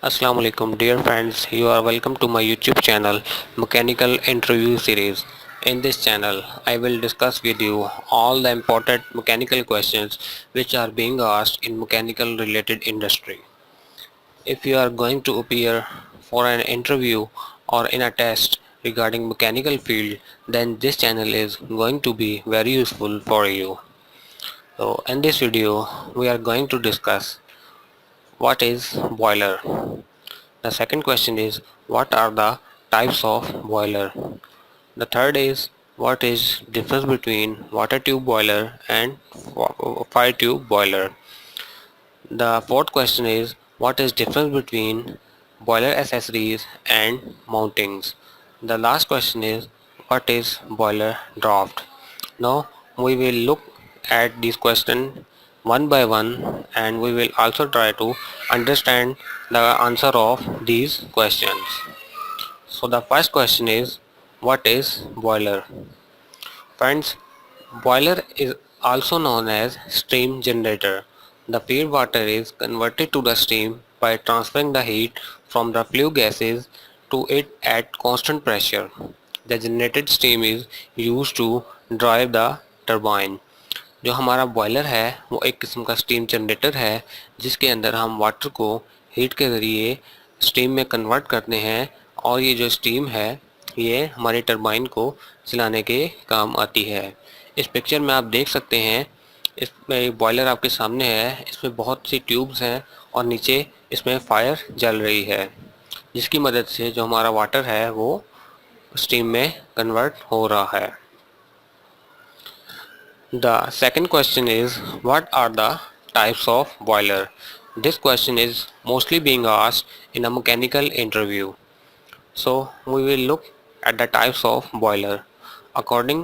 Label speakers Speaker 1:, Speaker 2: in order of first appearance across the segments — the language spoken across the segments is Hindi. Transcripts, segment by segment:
Speaker 1: Assalamu alaikum dear friends, you are welcome to my YouTube channel Mechanical Interview Series. In this channel, I will discuss with you all the important mechanical questions which are being asked in mechanical related industry. If you are going to appear for an interview or in a test regarding mechanical field, then this channel is going to be very useful for you. So in this video, we are going to discuss what is boiler. The second question is what are the types of boiler? The third is what is difference between water tube boiler and fire tube boiler? The fourth question is what is difference between boiler accessories and mountings? The last question is what is boiler draft? Now we will look at these questions one by one and we will also try to understand the answer of these questions. So the first question is what is boiler? Friends, boiler is also known as steam generator. The feed water is converted to the steam by transferring the heat from the flue gases to it at constant pressure. The generated steam is used to drive the turbine. जो हमारा बॉयलर है वो एक किस्म का स्टीम जनरेटर है जिसके अंदर हम वाटर को हीट के ज़रिए स्टीम में कन्वर्ट करते हैं और ये जो स्टीम है ये हमारे टरबाइन को चलाने के काम आती है। इस पिक्चर में आप देख सकते हैं इसमें एक बॉयलर आपके सामने है, इसमें बहुत सी ट्यूब्स हैं और नीचे इसमें फायर जल रही है जिसकी मदद से जो हमारा वाटर है वो स्टीम में कन्वर्ट हो रहा है। The second question is what are the types of boiler? This question is mostly being asked in a mechanical interview. So we will look at the types of boiler according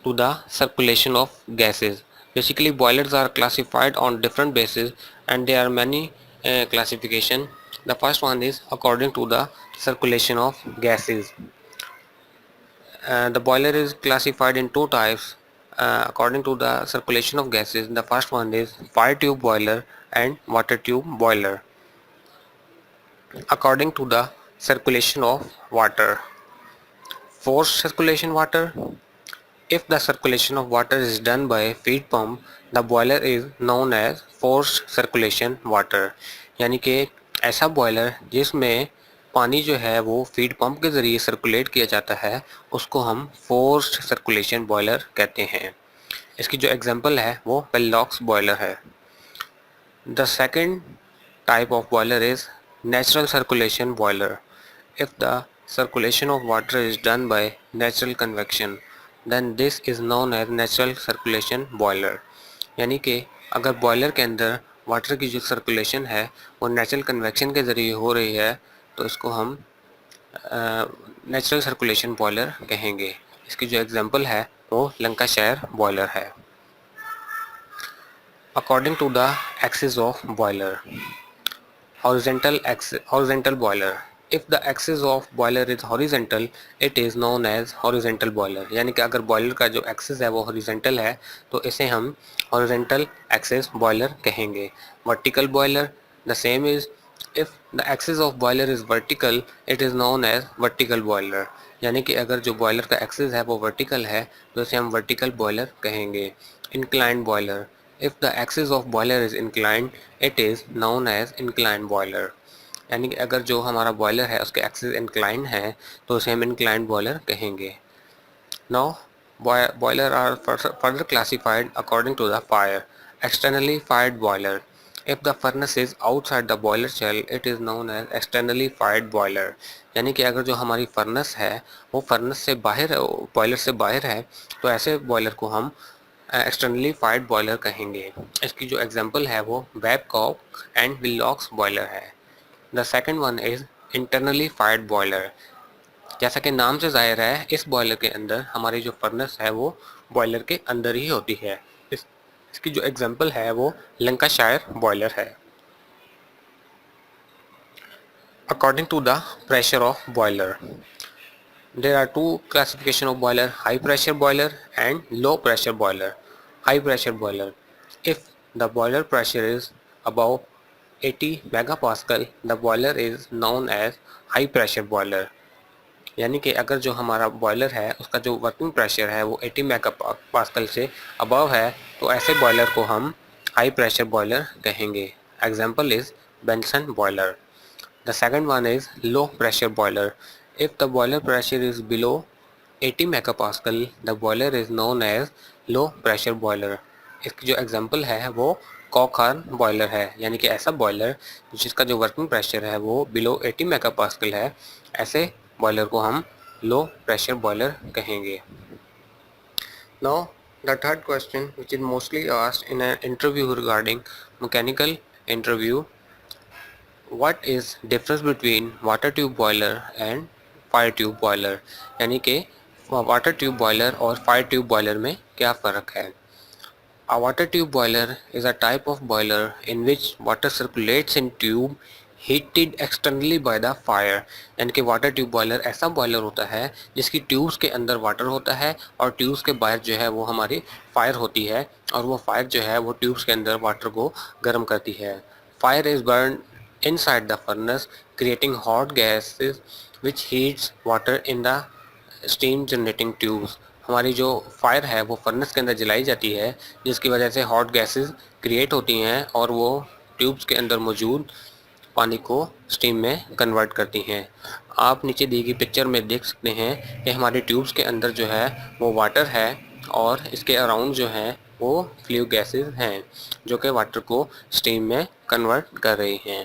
Speaker 1: to the circulation of gases. Basically boilers are classified on different bases and there are many classification. The first one is according to the circulation of gases. The boiler is classified in two types according to the circulation of gases. The first one is fire tube boiler and water tube boiler. According to the circulation of water, forced circulation water. If the circulation of water is done by feed pump, the boiler is known as forced circulation water. यानी कि ऐसा बॉयलर जिसमें पानी जो है वो फीड पंप के ज़रिए सर्कुलेट किया जाता है उसको हम फोर्स्ड सर्कुलेशन बॉयलर कहते हैं। इसकी जो एग्जांपल है वो पेल्लॉक्स बॉयलर है। The second type of boiler is natural circulation boiler. If the circulation of water is done by natural convection then this is known as natural circulation boiler। यानी कि अगर बॉयलर के अंदर वाटर की जो सर्कुलेशन है वो नेचुरल कन्वेक्शन के ज़रिए हो रही है तो इसको हम नेचुरल सर्कुलेशन बॉयलर कहेंगे। इसकी जो एग्जांपल है वो लंकाशायर बॉयलर है। According to the axis of boiler, horizontal boiler. If the axis of boiler is horizontal, it is known as horizontal boiler। यानी कि अगर बॉयलर का जो एक्सिस है वो horizontal है तो इसे हम horizontal axis boiler कहेंगे। Vertical boiler, the same is if the axis of boiler is vertical, it is known as vertical boiler। यानी कि अगर जो बॉयलर का एक्सिस है वो वर्टिकल है तो इसे हम वर्टिकल बॉयलर कहेंगे। Inclined boiler, if the axis of boiler is inclined, it is known as inclined boiler। यानी कि अगर जो हमारा बॉयलर है उसके एक्सिस इंक्लाइन है तो उसे हम इंक्लाइंड बॉयलर कहेंगे। Now boiler are further classified according to the fire. Externally fired boiler, if the furnace is outside the boiler shell it is known as externally fired boiler. यानी कि अगर जो हमारी फर्नेस है वो फर्नेस से बाहर बॉयलर से बाहर है तो ऐसे बॉयलर को हम एक्सटर्नली फायर्ड बॉयलर कहेंगे। इसकी जो एग्जांपल है वो बैबकॉक एंड विलॉक्स बॉयलर है। The second one is internally fired boiler. जैसा कि नाम से ज़ाहिर है इस बॉयलर के अंदर हमारी जो फर्नेस है वो बॉयलर के अंदर ही होती है। इसकी जो एग्जांपल है वो लंकाशायर बॉयलर है। According to the pressure of boiler, there are two classification of boiler: high pressure boiler and low pressure boiler। High pressure boiler, if the boiler pressure is above 80 megapascal the boiler is known as high pressure boiler. यानी कि अगर जो हमारा बॉयलर है उसका जो वर्किंग प्रेशर है वो 80 मेगापास्कल से अबव है तो ऐसे बॉयलर को हम हाई प्रेशर बॉयलर कहेंगे। Example is Benson boiler. The second one is low pressure boiler. If the boiler pressure is below 80 megapascal the boiler is known as low pressure boiler. इसकी जो एग्जांपल है वो कॉकहार्न बॉयलर है, यानी कि ऐसा बॉयलर जिसका जो वर्किंग प्रेशर है वो बिलो 80 मेगापास्कल है, ऐसे बॉयलर को हम लो प्रेशर बॉयलर कहेंगे। Now the third question which is mostly asked in an interview regarding mechanical interview, what is difference between water tube boiler and fire tube boiler? यानी कि वाटर ट्यूब बॉयलर और फायर ट्यूब बॉयलर में क्या फ़र्क है। A water tube boiler is a type of boiler in which water circulates in tube heated externally by the fire। यानी कि वाटर ट्यूब बॉयलर ऐसा बॉयलर होता है जिसकी ट्यूब्स के अंदर वाटर होता है और ट्यूब्स के बाहर जो है वो हमारी फायर होती है और वो फायर जो है वो ट्यूब्स के अंदर वाटर को गर्म करती है। Fire is burn inside the furnace creating hot gases which heats water in the steam generating tubes. हमारी जो फायर है वो फर्नेस के अंदर जलाई जाती है जिसकी वजह से हॉट गैसेस क्रिएट होती हैं और वो ट्यूब्स के अंदर मौजूद पानी को स्टीम में कन्वर्ट करती हैं। आप नीचे दी गई पिक्चर में देख सकते हैं कि हमारे ट्यूब्स के अंदर जो है वो वाटर है और इसके अराउंड जो है वो फ्लू गैसेस हैं जो कि वाटर को स्टीम में कन्वर्ट कर रही हैं।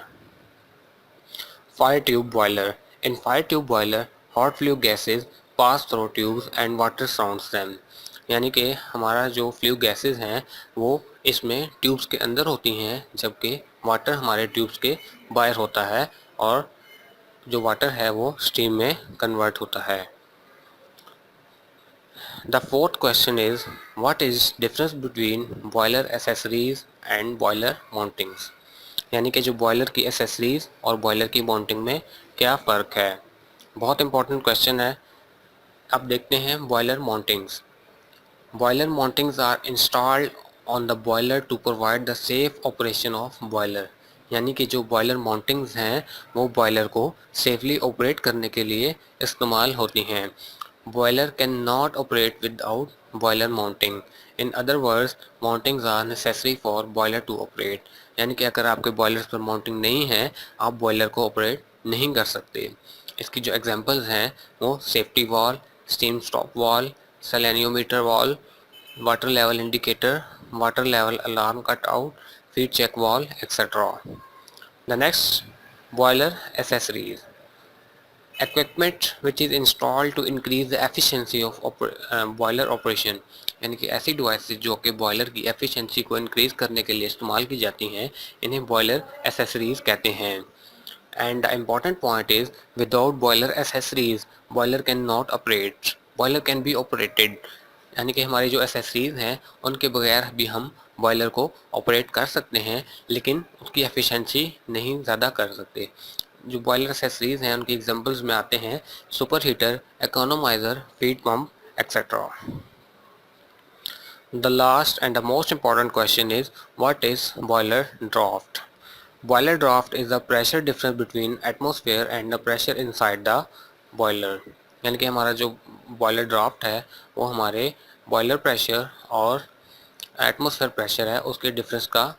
Speaker 1: Fire tube boiler. In fire tube boiler, hot flue gases pass through tubes and water surrounds them। यानी कि हमारा जो फ्लू गैसेस हैं वो इसमें ट्यूब्स के अंदर होती हैं जबकि वाटर हमारे ट्यूब्स के बाहर होता है और जो वाटर है वो स्टीम में कन्वर्ट होता है। The fourth question is what is difference between boiler accessories and boiler mountings? यानी कि जो बॉयलर की एसेसरीज और बॉयलर की माउंटिंग में क्या फ़र्क है। बहुत इंपॉर्टेंट क्वेश्चन है। अब देखते हैं boiler mountings. Boiler mountings are installed on the boiler to provide the safe operation of boiler। यानी कि जो बॉयलर माउंटिंग्स हैं वो बॉयलर को सेफली ऑपरेट करने के लिए इस्तेमाल होती हैं। Boiler can not operate without boiler mounting. In other words mountings are necessary for boiler to operate. यानी कि अगर आपके बॉयलर्स पर माउंटिंग नहीं है आप बॉयलर को ऑपरेट नहीं कर सकते। इसकी जो एग्जांपल्स हैं वो safety valve, steam stop valve, salinometer valve, water level indicator, water level alarm cut out, feed check valve, etcetera. The next boiler accessories equipment which is installed to increase the efficiency of boiler operation। यानी कि ऐसी डिवाइसेस जो कि बॉयलर की एफिशिएंसी को इंक्रीज करने के लिए इस्तेमाल की जाती हैं इन्हें बॉयलर एसेसरीज कहते हैं। And the important point is without boiler accessories boiler can not operate, boiler can be operated. यानी कि हमारी जो एसेसरीज हैं उनके बगैर भी हम बॉयलर को ऑपरेट कर सकते हैं लेकिन उसकी एफिशिएंसी नहीं ज़्यादा कर सकते। जो बॉयलर एसेसरीज हैं उनकी एग्जांपल्स में आते हैं super heater, economiser, feed pump, etcetera. The last and the most important question is what is boiler draft? Boiler draft is the pressure difference between atmosphere and the pressure inside the boiler। यानी कि हमारा जो बॉयलर ड्राफ्ट है वो हमारे बॉयलर प्रेशर और एटमॉस्फेयर प्रेशर है उसके डिफरेंस का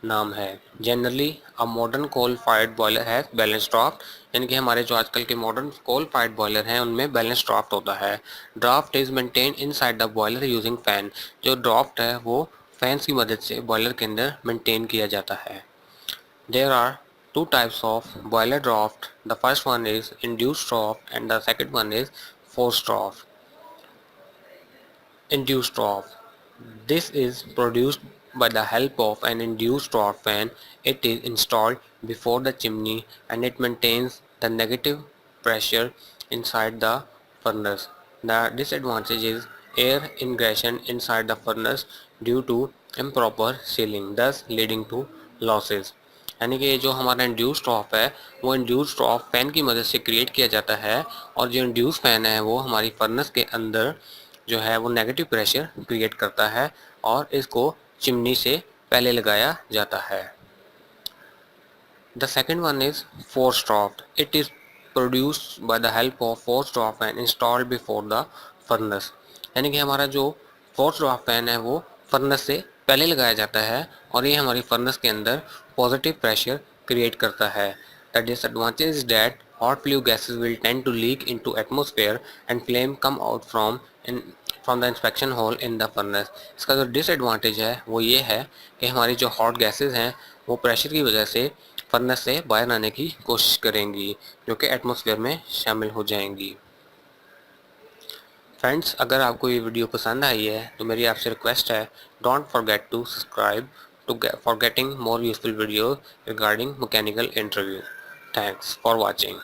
Speaker 1: नाम है। Generally a modern coal fired boiler है बैलेंस ड्राफ्ट। यानी कि हमारे जो आजकल के मॉडर्न कोल फायर्ड बॉयलर हैं उनमें बैलेंस ड्राफ्ट होता है। Draft is maintain inside the boiler using fan. जो ड्राफ्ट है वो फैंस की मदद से बॉयलर के अंदर मेंटेन किया जाता है। There are two types of boiler draft. The first one is induced draft and the second one is forced draft। Induced draft. This is produced by the help of an induced draft fan. It is installed before the chimney and it maintains the negative pressure inside the furnace. The disadvantage is air ingression inside the furnace due to improper sealing, thus leading to losses। यानी कि जो हमारा इंड्यूस ड्रॉप है वो इंड्यूस ड्रॉप फैन की मदद से क्रिएट किया जाता है और जो इंड्यूस फैन है वो हमारी फर्नेस के अंदर जो है वो नेगेटिव प्रेशर क्रिएट करता है और इसको चिमनी से पहले लगाया जाता है। The second one is forced draught. It is produced by the help of forced draught fan installed before the furnace. यानी कि हमारा जो forced draught fan है वो फर्नेस से पहले लगाया जाता है और ये हमारी फर्नेस के अंदर पॉजिटिव प्रेशर क्रिएट करता है. The disadvantage is that hot flue gases will tend to leak into atmosphere and flame come out from the inspection hole in the furnace. इसका जो डिसएडवांटेज है वो ये है कि हमारी जो हॉट गैसेस हैं वो प्रेशर की वजह से फर्नेस से बाहर आने की कोशिश करेंगी जो कि एटमॉस्फेयर में शामिल हो जाएंगी. फ्रेंड्स, अगर आपको ये वीडियो पसंद आई है तो मेरी आपसे रिक्वेस्ट है, don't forget to subscribe for getting more useful videos regarding mechanical interview. Thanks for watching.